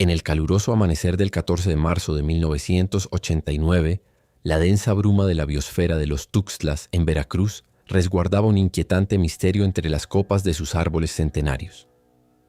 En el caluroso amanecer del 14 de marzo de 1989, la densa bruma de la biosfera de los Tuxtlas, en Veracruz, resguardaba un inquietante misterio entre las copas de sus árboles centenarios.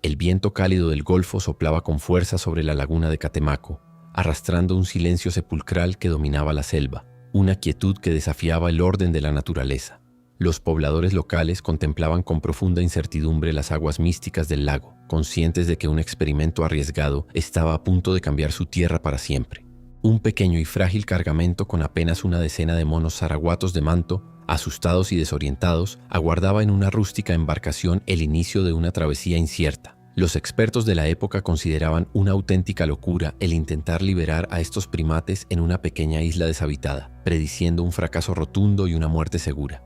El viento cálido del Golfo soplaba con fuerza sobre la laguna de Catemaco, arrastrando un silencio sepulcral que dominaba la selva, una quietud que desafiaba el orden de la naturaleza. Los pobladores locales contemplaban con profunda incertidumbre las aguas místicas del lago, conscientes de que un experimento arriesgado estaba a punto de cambiar su tierra para siempre. Un pequeño y frágil cargamento con apenas una decena de monos zaraguatos de manto, asustados y desorientados, aguardaba en una rústica embarcación el inicio de una travesía incierta. Los expertos de la época consideraban una auténtica locura el intentar liberar a estos primates en una pequeña isla deshabitada, prediciendo un fracaso rotundo y una muerte segura.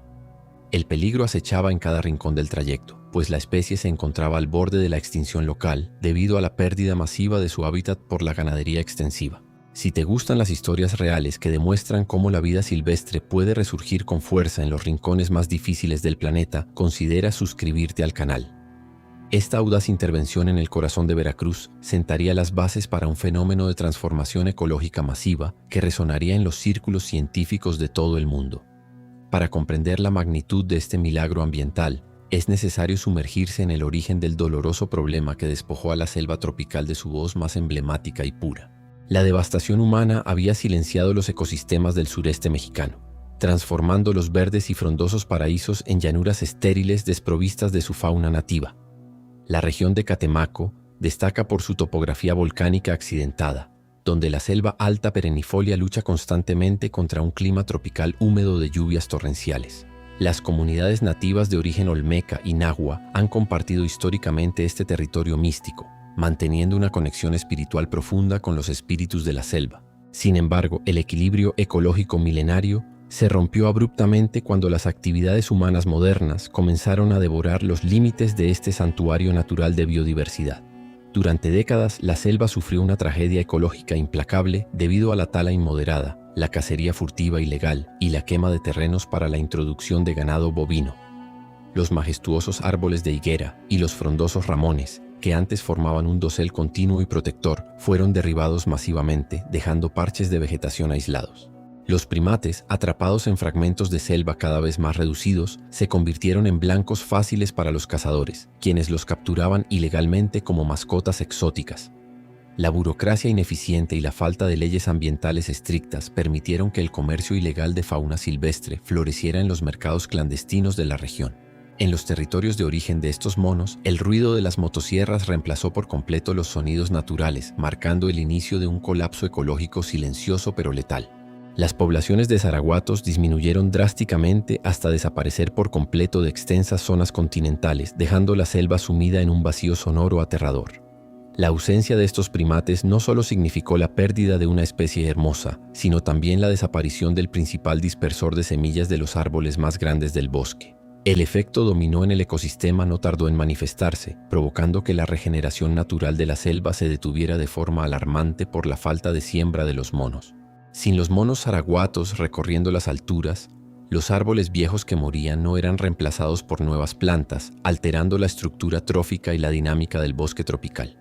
El peligro acechaba en cada rincón del trayecto, pues la especie se encontraba al borde de la extinción local debido a la pérdida masiva de su hábitat por la ganadería extensiva. Si te gustan las historias reales que demuestran cómo la vida silvestre puede resurgir con fuerza en los rincones más difíciles del planeta, considera suscribirte al canal. Esta audaz intervención en el corazón de Veracruz sentaría las bases para un fenómeno de transformación ecológica masiva que resonaría en los círculos científicos de todo el mundo. Para comprender la magnitud de este milagro ambiental, es necesario sumergirse en el origen del doloroso problema que despojó a la selva tropical de su voz más emblemática y pura. La devastación humana había silenciado los ecosistemas del sureste mexicano, transformando los verdes y frondosos paraísos en llanuras estériles desprovistas de su fauna nativa. La región de Catemaco destaca por su topografía volcánica accidentada, donde la selva alta perennifolia lucha constantemente contra un clima tropical húmedo de lluvias torrenciales. Las comunidades nativas de origen olmeca y náhua han compartido históricamente este territorio místico, manteniendo una conexión espiritual profunda con los espíritus de la selva. Sin embargo, el equilibrio ecológico milenario se rompió abruptamente cuando las actividades humanas modernas comenzaron a devorar los límites de este santuario natural de biodiversidad. Durante décadas, la selva sufrió una tragedia ecológica implacable debido a la tala inmoderada, la cacería furtiva ilegal y la quema de terrenos para la introducción de ganado bovino. Los majestuosos árboles de higuera y los frondosos ramones, que antes formaban un dosel continuo y protector, fueron derribados masivamente, dejando parches de vegetación aislados. Los primates, atrapados en fragmentos de selva cada vez más reducidos, se convirtieron en blancos fáciles para los cazadores, quienes los capturaban ilegalmente como mascotas exóticas. La burocracia ineficiente y la falta de leyes ambientales estrictas permitieron que el comercio ilegal de fauna silvestre floreciera en los mercados clandestinos de la región. En los territorios de origen de estos monos, el ruido de las motosierras reemplazó por completo los sonidos naturales, marcando el inicio de un colapso ecológico silencioso pero letal. Las poblaciones de zaraguatos disminuyeron drásticamente hasta desaparecer por completo de extensas zonas continentales, dejando la selva sumida en un vacío sonoro aterrador. La ausencia de estos primates no solo significó la pérdida de una especie hermosa, sino también la desaparición del principal dispersor de semillas de los árboles más grandes del bosque. El efecto dominó en el ecosistema no tardó en manifestarse, provocando que la regeneración natural de la selva se detuviera de forma alarmante por la falta de siembra de los monos. Sin los monos zaraguatos recorriendo las alturas, los árboles viejos que morían no eran reemplazados por nuevas plantas, alterando la estructura trófica y la dinámica del bosque tropical.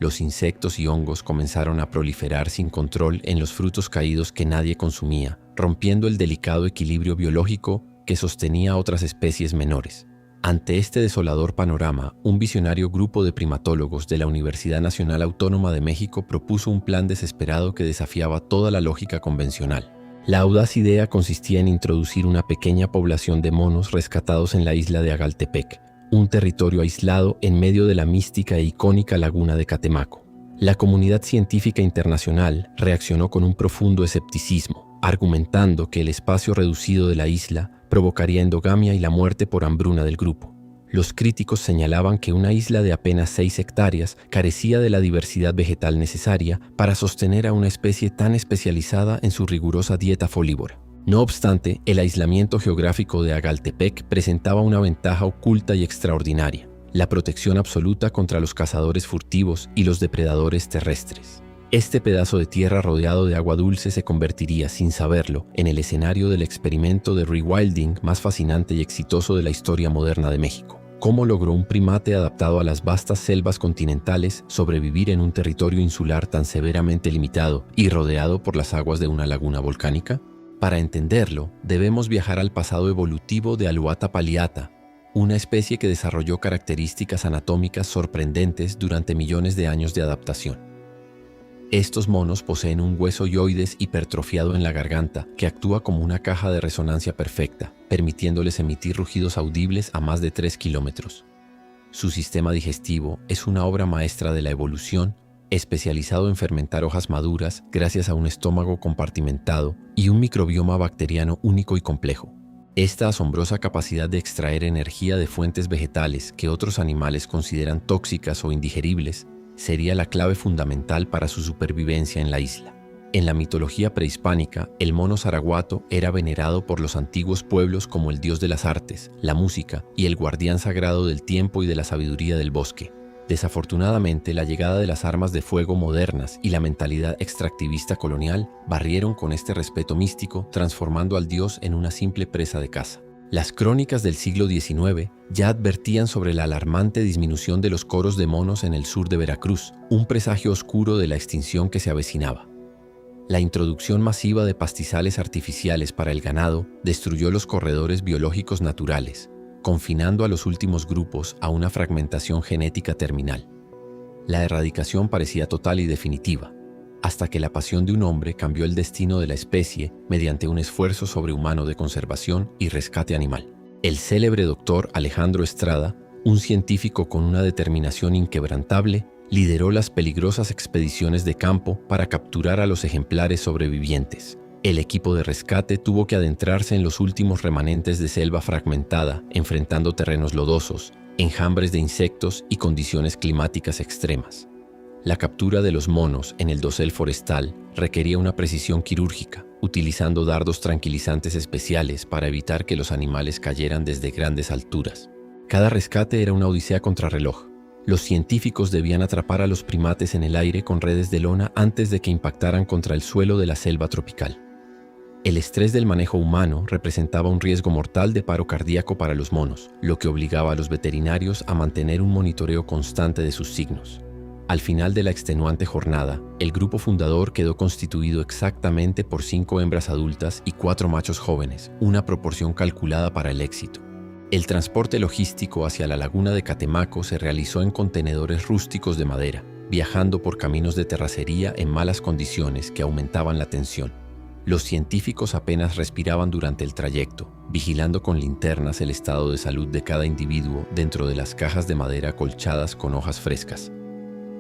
Los insectos y hongos comenzaron a proliferar sin control en los frutos caídos que nadie consumía, rompiendo el delicado equilibrio biológico que sostenía a otras especies menores. Ante este desolador panorama, un visionario grupo de primatólogos de la Universidad Nacional Autónoma de México propuso un plan desesperado que desafiaba toda la lógica convencional. La audaz idea consistía en introducir una pequeña población de monos rescatados en la isla de Agaltepec, un territorio aislado en medio de la mística e icónica laguna de Catemaco. La comunidad científica internacional reaccionó con un profundo escepticismo, argumentando que el espacio reducido de la isla provocaría endogamia y la muerte por hambruna del grupo. Los críticos señalaban que una isla de apenas 6 hectáreas carecía de la diversidad vegetal necesaria para sostener a una especie tan especializada en su rigurosa dieta folívora. No obstante, el aislamiento geográfico de Agaltepec presentaba una ventaja oculta y extraordinaria: la protección absoluta contra los cazadores furtivos y los depredadores terrestres. Este pedazo de tierra rodeado de agua dulce se convertiría, sin saberlo, en el escenario del experimento de rewilding más fascinante y exitoso de la historia moderna de México. ¿Cómo logró un primate adaptado a las vastas selvas continentales sobrevivir en un territorio insular tan severamente limitado y rodeado por las aguas de una laguna volcánica? Para entenderlo, debemos viajar al pasado evolutivo de Alouatta palliata, una especie que desarrolló características anatómicas sorprendentes durante millones de años de adaptación. Estos monos poseen un hueso yoides hipertrofiado en la garganta que actúa como una caja de resonancia perfecta, permitiéndoles emitir rugidos audibles a más de 3 kilómetros. Su sistema digestivo es una obra maestra de la evolución, especializado en fermentar hojas maduras gracias a un estómago compartimentado y un microbioma bacteriano único y complejo. Esta asombrosa capacidad de extraer energía de fuentes vegetales que otros animales consideran tóxicas o indigeribles sería la clave fundamental para su supervivencia en la isla. En la mitología prehispánica, el mono zaraguato era venerado por los antiguos pueblos como el dios de las artes, la música y el guardián sagrado del tiempo y de la sabiduría del bosque. Desafortunadamente, la llegada de las armas de fuego modernas y la mentalidad extractivista colonial barrieron con este respeto místico, transformando al dios en una simple presa de caza. Las crónicas del siglo XIX ya advertían sobre la alarmante disminución de los coros de monos en el sur de Veracruz, un presagio oscuro de la extinción que se avecinaba. La introducción masiva de pastizales artificiales para el ganado destruyó los corredores biológicos naturales, confinando a los últimos grupos a una fragmentación genética terminal. La erradicación parecía total y definitiva, hasta que la pasión de un hombre cambió el destino de la especie mediante un esfuerzo sobrehumano de conservación y rescate animal. El célebre doctor Alejandro Estrada, un científico con una determinación inquebrantable, lideró las peligrosas expediciones de campo para capturar a los ejemplares sobrevivientes. El equipo de rescate tuvo que adentrarse en los últimos remanentes de selva fragmentada, enfrentando terrenos lodosos, enjambres de insectos y condiciones climáticas extremas. La captura de los monos en el dosel forestal requería una precisión quirúrgica, utilizando dardos tranquilizantes especiales para evitar que los animales cayeran desde grandes alturas. Cada rescate era una odisea contrarreloj. Los científicos debían atrapar a los primates en el aire con redes de lona antes de que impactaran contra el suelo de la selva tropical. El estrés del manejo humano representaba un riesgo mortal de paro cardíaco para los monos, lo que obligaba a los veterinarios a mantener un monitoreo constante de sus signos. Al final de la extenuante jornada, el grupo fundador quedó constituido exactamente por 5 hembras adultas y 4 machos jóvenes, una proporción calculada para el éxito. El transporte logístico hacia la laguna de Catemaco se realizó en contenedores rústicos de madera, viajando por caminos de terracería en malas condiciones que aumentaban la tensión. Los científicos apenas respiraban durante el trayecto, vigilando con linternas el estado de salud de cada individuo dentro de las cajas de madera acolchadas con hojas frescas.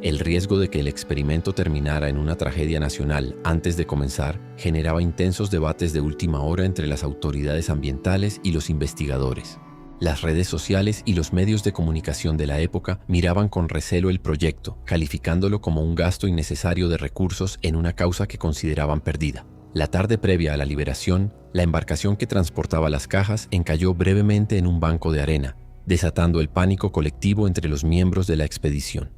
El riesgo de que el experimento terminara en una tragedia nacional antes de comenzar generaba intensos debates de última hora entre las autoridades ambientales y los investigadores. Las redes sociales y los medios de comunicación de la época miraban con recelo el proyecto, calificándolo como un gasto innecesario de recursos en una causa que consideraban perdida. La tarde previa a la liberación, la embarcación que transportaba las cajas encalló brevemente en un banco de arena, desatando el pánico colectivo entre los miembros de la expedición.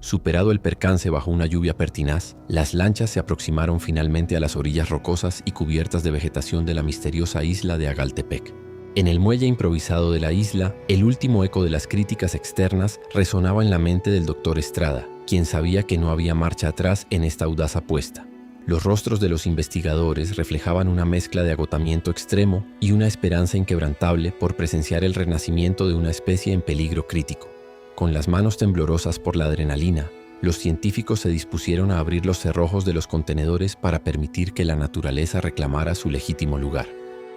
Superado el percance bajo una lluvia pertinaz, las lanchas se aproximaron finalmente a las orillas rocosas y cubiertas de vegetación de la misteriosa isla de Agaltepec. En el muelle improvisado de la isla, el último eco de las críticas externas resonaba en la mente del doctor Estrada, quien sabía que no había marcha atrás en esta audaz apuesta. Los rostros de los investigadores reflejaban una mezcla de agotamiento extremo y una esperanza inquebrantable por presenciar el renacimiento de una especie en peligro crítico. Con las manos temblorosas por la adrenalina, los científicos se dispusieron a abrir los cerrojos de los contenedores para permitir que la naturaleza reclamara su legítimo lugar.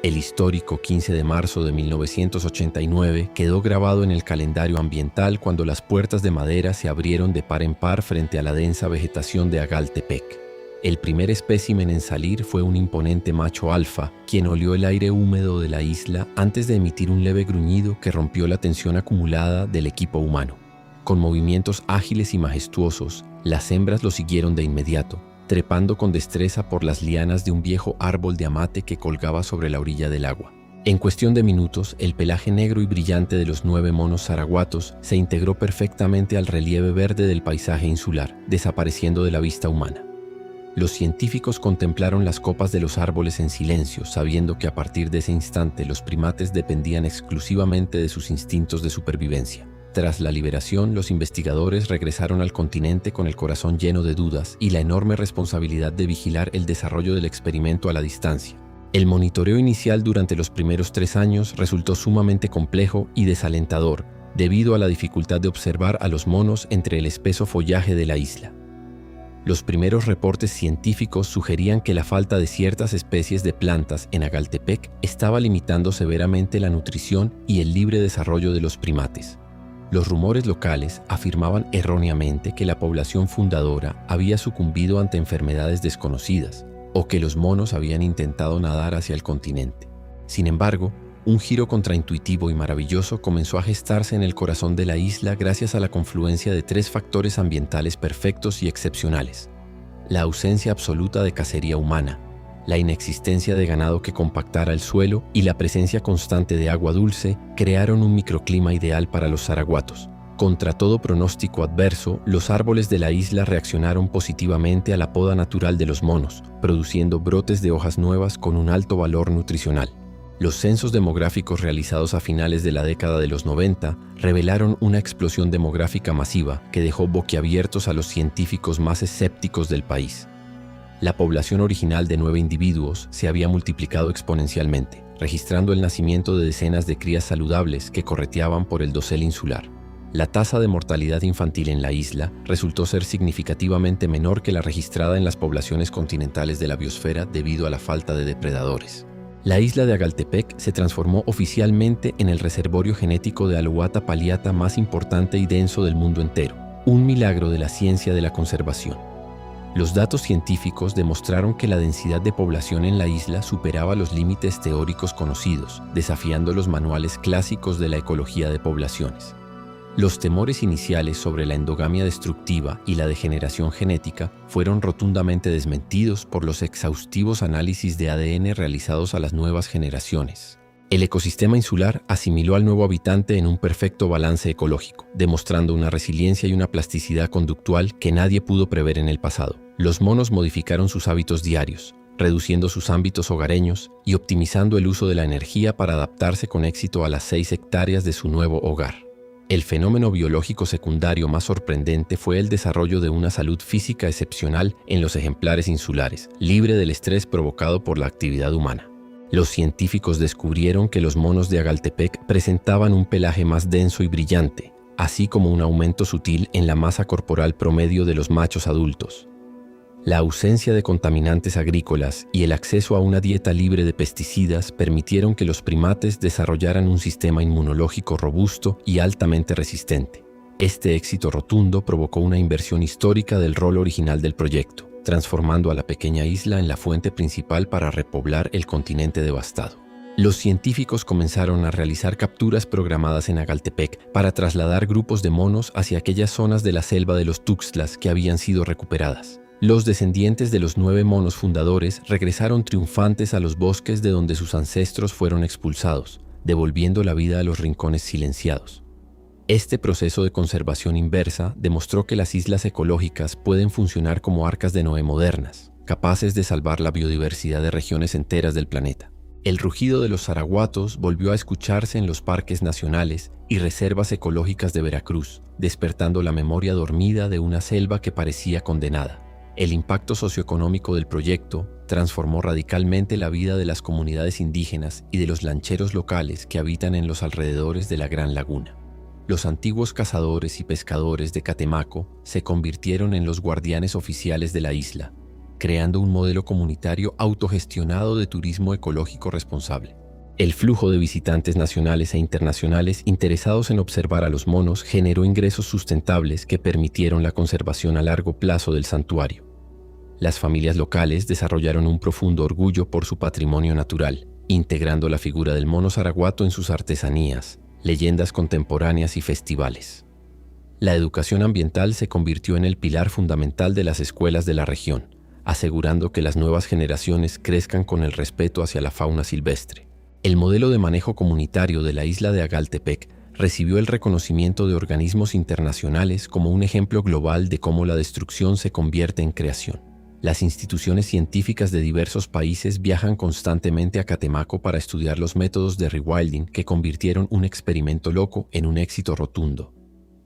El histórico 15 de marzo de 1989 quedó grabado en el calendario ambiental cuando las puertas de madera se abrieron de par en par frente a la densa vegetación de Agaltepec. El primer espécimen en salir fue un imponente macho alfa, quien olió el aire húmedo de la isla antes de emitir un leve gruñido que rompió la tensión acumulada del equipo humano. Con movimientos ágiles y majestuosos, las hembras lo siguieron de inmediato, trepando con destreza por las lianas de un viejo árbol de amate que colgaba sobre la orilla del agua. En cuestión de minutos, el pelaje negro y brillante de los 9 monos zaraguatos se integró perfectamente al relieve verde del paisaje insular, desapareciendo de la vista humana. Los científicos contemplaron las copas de los árboles en silencio, sabiendo que a partir de ese instante los primates dependían exclusivamente de sus instintos de supervivencia. Tras la liberación, los investigadores regresaron al continente con el corazón lleno de dudas y la enorme responsabilidad de vigilar el desarrollo del experimento a la distancia. El monitoreo inicial durante los primeros 3 años resultó sumamente complejo y desalentador, debido a la dificultad de observar a los monos entre el espeso follaje de la isla. Los primeros reportes científicos sugerían que la falta de ciertas especies de plantas en Agaltepec estaba limitando severamente la nutrición y el libre desarrollo de los primates. Los rumores locales afirmaban erróneamente que la población fundadora había sucumbido ante enfermedades desconocidas o que los monos habían intentado nadar hacia el continente. Sin embargo, un giro contraintuitivo y maravilloso comenzó a gestarse en el corazón de la isla gracias a la confluencia de 3 factores ambientales perfectos y excepcionales: la ausencia absoluta de cacería humana, la inexistencia de ganado que compactara el suelo y la presencia constante de agua dulce crearon un microclima ideal para los zaraguatos. Contra todo pronóstico adverso, los árboles de la isla reaccionaron positivamente a la poda natural de los monos, produciendo brotes de hojas nuevas con un alto valor nutricional. Los censos demográficos realizados a finales de la década de los 90 revelaron una explosión demográfica masiva que dejó boquiabiertos a los científicos más escépticos del país. La población original de 9 individuos se había multiplicado exponencialmente, registrando el nacimiento de decenas de crías saludables que correteaban por el dosel insular. La tasa de mortalidad infantil en la isla resultó ser significativamente menor que la registrada en las poblaciones continentales de la biosfera debido a la falta de depredadores. La isla de Agaltepec se transformó oficialmente en el reservorio genético de Alouatta palliata más importante y denso del mundo entero, un milagro de la ciencia de la conservación. Los datos científicos demostraron que la densidad de población en la isla superaba los límites teóricos conocidos, desafiando los manuales clásicos de la ecología de poblaciones. Los temores iniciales sobre la endogamia destructiva y la degeneración genética fueron rotundamente desmentidos por los exhaustivos análisis de ADN realizados a las nuevas generaciones. El ecosistema insular asimiló al nuevo habitante en un perfecto balance ecológico, demostrando una resiliencia y una plasticidad conductual que nadie pudo prever en el pasado. Los monos modificaron sus hábitos diarios, reduciendo sus ámbitos hogareños y optimizando el uso de la energía para adaptarse con éxito a las 6 hectáreas de su nuevo hogar. El fenómeno biológico secundario más sorprendente fue el desarrollo de una salud física excepcional en los ejemplares insulares, libre del estrés provocado por la actividad humana. Los científicos descubrieron que los monos de Agaltepec presentaban un pelaje más denso y brillante, así como un aumento sutil en la masa corporal promedio de los machos adultos. La ausencia de contaminantes agrícolas y el acceso a una dieta libre de pesticidas permitieron que los primates desarrollaran un sistema inmunológico robusto y altamente resistente. Este éxito rotundo provocó una inversión histórica del rol original del proyecto, transformando a la pequeña isla en la fuente principal para repoblar el continente devastado. Los científicos comenzaron a realizar capturas programadas en Agaltepec para trasladar grupos de monos hacia aquellas zonas de la selva de los Tuxtlas que habían sido recuperadas. Los descendientes de los 9 monos fundadores regresaron triunfantes a los bosques de donde sus ancestros fueron expulsados, devolviendo la vida a los rincones silenciados. Este proceso de conservación inversa demostró que las islas ecológicas pueden funcionar como arcas de Noé modernas, capaces de salvar la biodiversidad de regiones enteras del planeta. El rugido de los zaraguatos volvió a escucharse en los parques nacionales y reservas ecológicas de Veracruz, despertando la memoria dormida de una selva que parecía condenada. El impacto socioeconómico del proyecto transformó radicalmente la vida de las comunidades indígenas y de los lancheros locales que habitan en los alrededores de la Gran Laguna. Los antiguos cazadores y pescadores de Catemaco se convirtieron en los guardianes oficiales de la isla, creando un modelo comunitario autogestionado de turismo ecológico responsable. El flujo de visitantes nacionales e internacionales interesados en observar a los monos generó ingresos sustentables que permitieron la conservación a largo plazo del santuario. Las familias locales desarrollaron un profundo orgullo por su patrimonio natural, integrando la figura del mono zaraguato en sus artesanías, leyendas contemporáneas y festivales. La educación ambiental se convirtió en el pilar fundamental de las escuelas de la región, asegurando que las nuevas generaciones crezcan con el respeto hacia la fauna silvestre. El modelo de manejo comunitario de la isla de Agaltepec recibió el reconocimiento de organismos internacionales como un ejemplo global de cómo la destrucción se convierte en creación. Las instituciones científicas de diversos países viajan constantemente a Catemaco para estudiar los métodos de rewilding que convirtieron un experimento loco en un éxito rotundo.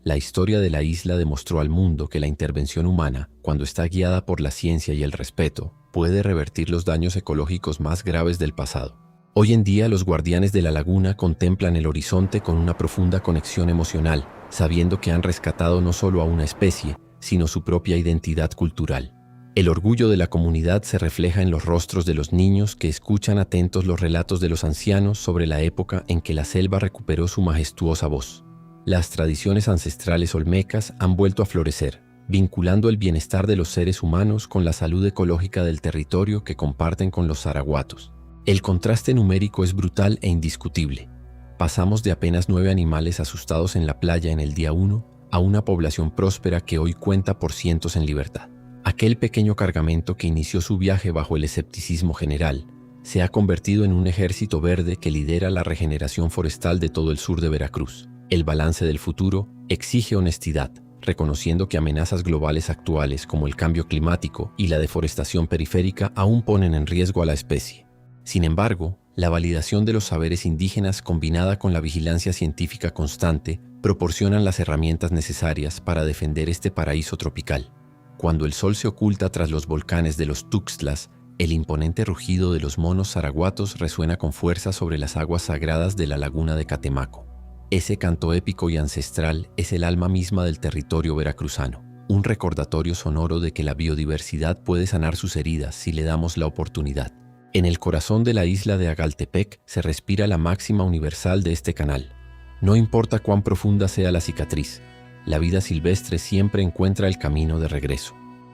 La historia de la isla demostró al mundo que la intervención humana, cuando está guiada por la ciencia y el respeto, puede revertir los daños ecológicos más graves del pasado. Hoy en día, los guardianes de la laguna contemplan el horizonte con una profunda conexión emocional, sabiendo que han rescatado no solo a una especie, sino su propia identidad cultural. El orgullo de la comunidad se refleja en los rostros de los niños que escuchan atentos los relatos de los ancianos sobre la época en que la selva recuperó su majestuosa voz. Las tradiciones ancestrales olmecas han vuelto a florecer, vinculando el bienestar de los seres humanos con la salud ecológica del territorio que comparten con los zaraguatos. El contraste numérico es brutal e indiscutible. Pasamos de apenas 9 animales asustados en la playa en el día 1 a una población próspera que hoy cuenta por cientos en libertad. Aquel pequeño cargamento que inició su viaje bajo el escepticismo general se ha convertido en un ejército verde que lidera la regeneración forestal de todo el sur de Veracruz. El balance del futuro exige honestidad, reconociendo que amenazas globales actuales como el cambio climático y la deforestación periférica aún ponen en riesgo a la especie. Sin embargo, la validación de los saberes indígenas combinada con la vigilancia científica constante proporcionan las herramientas necesarias para defender este paraíso tropical. Cuando el sol se oculta tras los volcanes de los Tuxtlas, el imponente rugido de los monos zaraguatos resuena con fuerza sobre las aguas sagradas de la laguna de Catemaco. Ese canto épico y ancestral es el alma misma del territorio veracruzano, un recordatorio sonoro de que la biodiversidad puede sanar sus heridas si le damos la oportunidad. En el corazón de la isla de Agaltepec se respira la máxima universal de este canal. No importa cuán profunda sea la cicatriz, la vida silvestre siempre encuentra el camino de regreso.